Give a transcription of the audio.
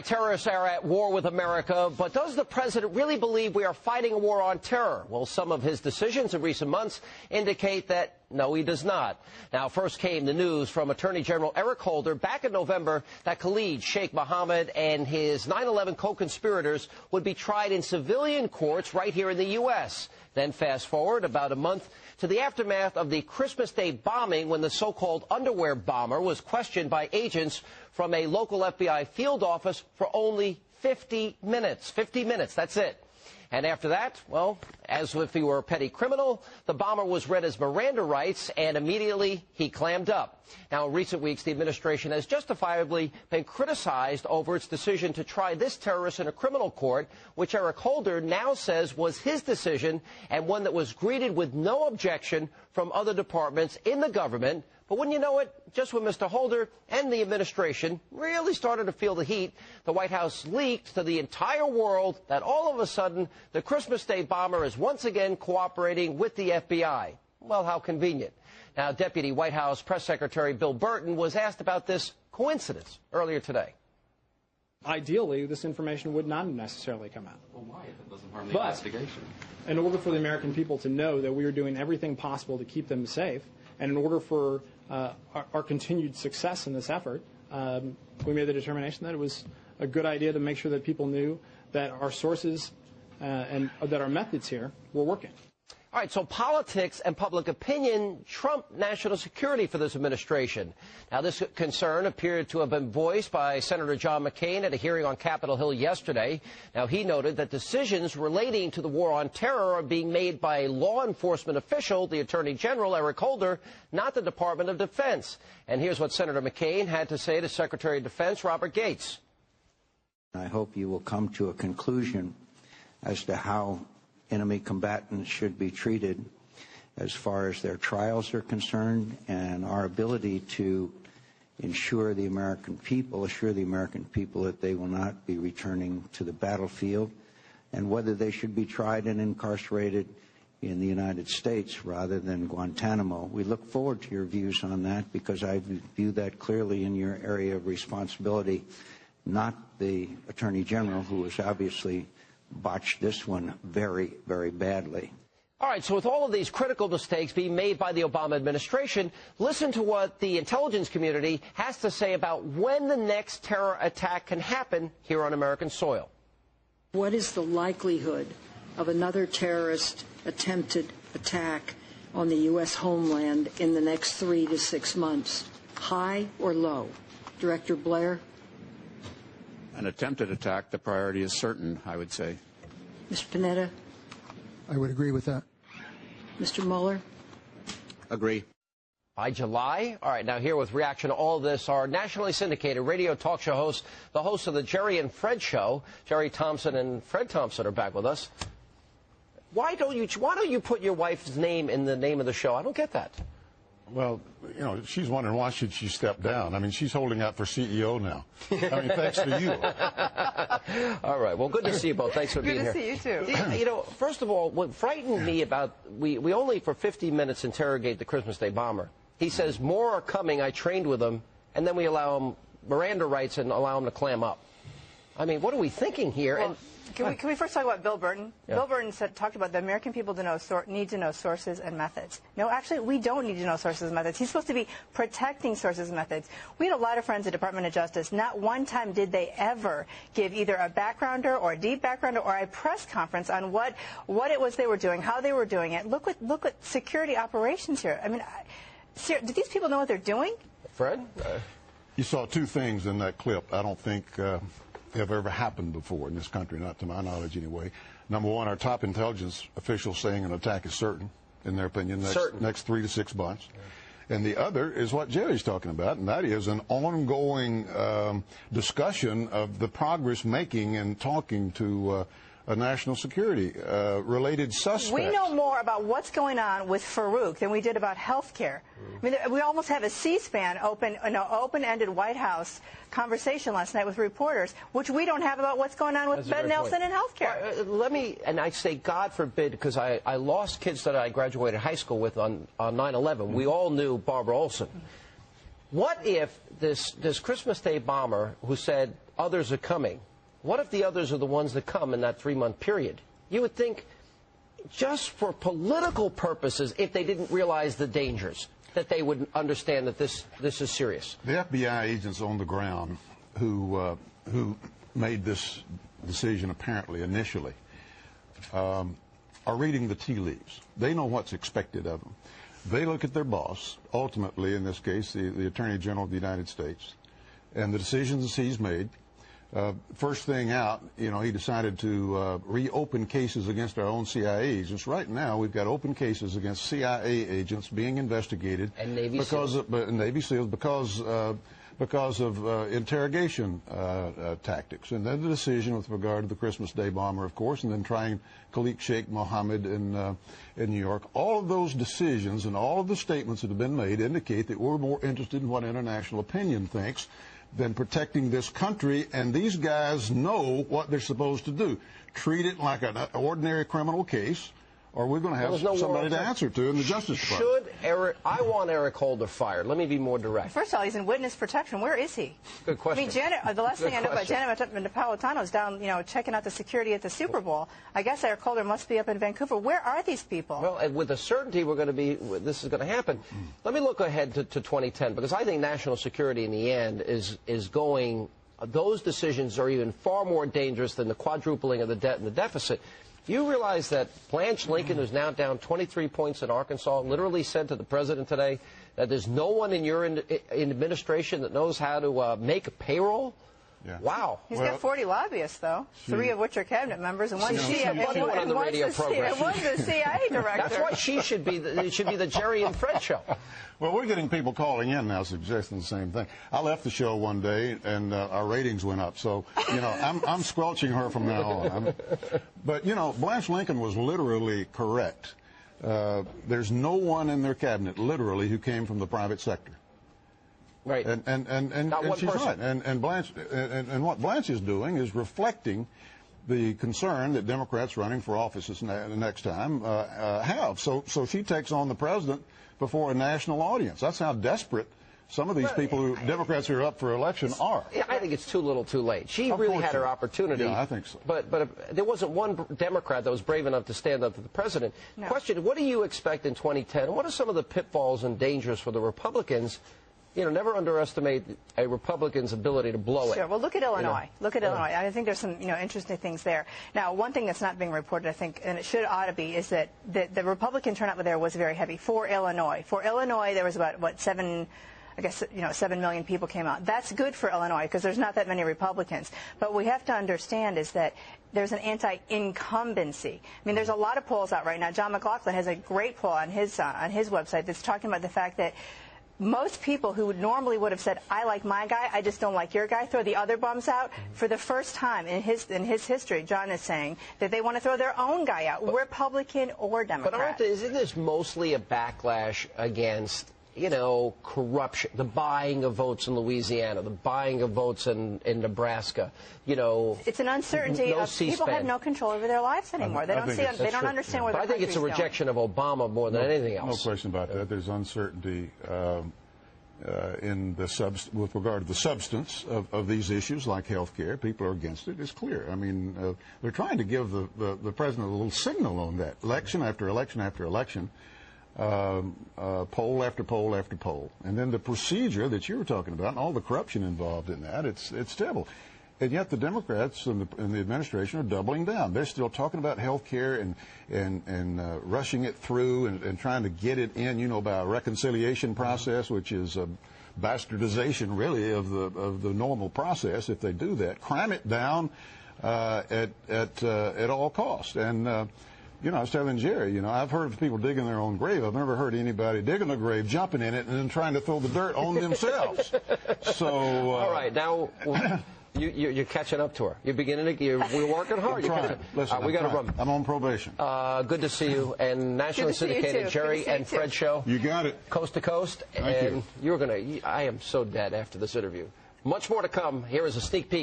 Terrorists are at war with America, but does the president really believe we are fighting a war on terror? Well, some of his decisions in recent months indicate that no, he does not. Now, first came the news from Attorney General Eric Holder back in November that Khalid Sheikh Mohammed and his 9/11 co-conspirators would be tried in civilian courts right here in the U.S. Then fast forward about a month to the aftermath of the Christmas Day bombing when the so-called underwear bomber was questioned by agents from a local FBI field office for only 50 minutes. 50 minutes, that's it. And after that, well, as if he were a petty criminal, the bomber was read his Miranda rights, and immediately he clammed up. Now, in recent weeks, the administration has justifiably been criticized over its decision to try this terrorist in a criminal court, which Eric Holder now says was his decision and one that was greeted with no objection from other departments in the government. But wouldn't you know it, just when Mr. Holder and the administration really started to feel the heat, the White House leaked to the entire world that all of a sudden the Christmas Day bomber is once again cooperating with the FBI. Well, how convenient. Now, Deputy White House Press Secretary Bill Burton was asked about this coincidence earlier today. Ideally, this information would not necessarily come out. Well, why, if it doesn't harm the investigation? In order for the American people to know that we are doing everything possible to keep them safe, and in order for our continued success in this effort, we made the determination that it was a good idea to make sure that people knew that our sources and that our methods here were working. All right, so politics and public opinion trump national security for this administration. Now, this concern appeared to have been voiced by Senator John McCain at a hearing on Capitol Hill yesterday. Now, he noted that decisions relating to the war on terror are being made by a law enforcement official, the Attorney General, Eric Holder, not the Department of Defense. And here's what Senator McCain had to say to Secretary of Defense Robert Gates. I hope you will come to a conclusion as to how enemy combatants should be treated as far as their trials are concerned, and our ability to assure the American people that they will not be returning to the battlefield, and whether they should be tried and incarcerated in the United States rather than Guantanamo. We look forward to your views on that, because I view that clearly in your area of responsibility, not the Attorney General, who has obviously botched this one very, very badly. All right, so with all of these critical mistakes being made by the Obama administration, listen to what the intelligence community has to say about when the next terror attack can happen here on American soil. What is the likelihood of another terrorist attempted attack on the U.S. homeland in the next 3 to 6 months? High or low? Director Blair? An attempted attack, the priority is certain, I would say. Mr. Panetta? I would agree with that. Mr. Mueller? Agree. By July? All right, now here with reaction to all of this, our nationally syndicated radio talk show host, the host of the Jerry and Fred Show. Jerry Thompson and Fred Thompson are back with us. Why don't you put your wife's name in the name of the show? I don't get that. Well, you know, she's wondering why should she step down. I mean, she's holding out for CEO now. I mean, thanks to you. All right. Well, good to see you both. Thanks for being here. Good to see you, too. You know, first of all, what frightened me about, we only for 50 minutes interrogate the Christmas Day bomber. He says, more are coming, I trained with them, and then we allow him Miranda rights and allow him to clam up. I mean, what are we thinking here? Well, can we first talk about Bill Burton? Yeah. Bill Burton talked about the American people need to know sources and methods. No, actually, we don't need to know sources and methods. He's supposed to be protecting sources and methods. We had a lot of friends at the Department of Justice. Not one time did they ever give either a backgrounder or a deep backgrounder or a press conference on what it was they were doing, how they were doing it. Look at security operations here. I mean, do these people know what they're doing? Fred? You saw two things in that clip I don't think have ever happened before in this country, not to my knowledge anyway. Number one, our top intelligence officials saying an attack is certain, in their opinion, next 3 to 6 months. Yeah. And the other is what Jerry's talking about, and that is an ongoing discussion of the progress making and talking to a national security related suspect. We know more about what's going on with Farouk than we did about health care. I mean, we almost have a C-SPAN open-ended White House conversation last night with reporters, which we don't have about what's going on with Ben Nelson and health care. And I say God forbid, because I lost kids that I graduated high school with on 9/11. We all knew Barbara Olson. What if this Christmas Day bomber who said, others are coming. What if the others are the ones that come in that 3-month period? You would think, just for political purposes, if they didn't realize the dangers, that they would understand that this is serious. The FBI agents on the ground who made this decision apparently initially are reading the tea leaves. They know what's expected of them. They look at their boss, ultimately in this case the Attorney General of the United States, and the decisions he's made. First thing out, he decided to reopen cases against our own CIA agents. Right now, we've got open cases against CIA agents being investigated and Navy SEALs because of interrogation tactics. And then the decision with regard to the Christmas Day bomber, of course, and then trying Khalid Sheikh Mohammed in New York. All of those decisions and all of the statements that have been made indicate that we're more interested in what international opinion thinks than protecting this country, and these guys know what they're supposed to do. Treat it like an ordinary criminal case, or we're going to have somebody to answer to in the Justice Department. I want Eric Holder fired. Let me be more direct. First of all, he's in witness protection. Where is he? Good question. I mean, the last thing I know about Janet Napolitano is down, checking out the security at the Super Bowl. I guess Eric Holder must be up in Vancouver. Where are these people? Well, and with a certainty this is going to happen. Let me look ahead to 2010, because I think national security in the end is going, those decisions are even far more dangerous than the quadrupling of the debt and the deficit. You realize that Blanche Lincoln, who's now down 23 points in Arkansas, literally said to the president today that there's no one in your administration that knows how to make a payroll? Yeah. Wow. He's got 40 lobbyists, though, 3 of which are cabinet members, and one's the CIA director. That's why it should be the Jerry and Fred show. Well, we're getting people calling in now suggesting the same thing. I left the show one day, and our ratings went up. So, I'm squelching her from now on. But, Blanche Lincoln was literally correct. There's no one in their cabinet, literally, who came from the private sector. Right. And she's right. And Blanche, and what Blanche is doing is reflecting the concern that Democrats running for office the next time have. So she takes on the president before a national audience. That's how desperate some of these Democrats who are up for election are. Yeah, I think it's too little too late. She really had her opportunity. Yeah, I think so. But there wasn't one Democrat that was brave enough to stand up to the president. No. Question, what do you expect in 2010? What are some of the pitfalls and dangers for the Republicans? Never underestimate a Republican's ability to blow it. Sure. Well, look at Illinois. Look at Illinois. I think there's some, interesting things there. Now, one thing that's not being reported, I think, and it ought to be, is that the Republican turnout there was very heavy for Illinois. For Illinois, there was about, 7 million people came out. That's good for Illinois because there's not that many Republicans. But what we have to understand is that there's an anti-incumbency. I mean, there's a lot of polls out right now. John McLaughlin has a great poll on his website that's talking about the fact that most people who normally would have said, I like my guy, I just don't like your guy, throw the other bums out. For the first time in his history, John is saying that they want to throw their own guy out, Republican or Democrat. But isn't this mostly a backlash against, corruption, the buying of votes in Louisiana, the buying of votes in Nebraska, It's an uncertainty of people have no control over their lives anymore. They don't understand where they're going. I think it's a rejection of Obama more than anything else. No question about that. There's uncertainty with regard to the substance of these issues like health care. People are against it. It's clear. I mean, they're trying to give the president a little signal on that. Election after election after election. Poll after poll after poll. And then the procedure that you were talking about and all the corruption involved in that, it's terrible. And yet the Democrats and the administration are doubling down. They're still talking about health care and rushing it through and trying to get it in, by a reconciliation process, which is a bastardization, really, of the normal process if they do that. Cram it down at all costs. And I was telling Jerry, I've heard of people digging their own grave. I've never heard aning digging a grave, jumping in it, and then trying to throw the dirt on themselves. So, all right, now you're catching up to her. You're beginning to. We're working hard. Listen, we got to run. I'm on probation. Good to see you. And nationally syndicated Jerry and Fred show. You got it. Coast to coast. Thank you. You're gonna. I am so dead after this interview. Much more to come. Here is a sneak peek.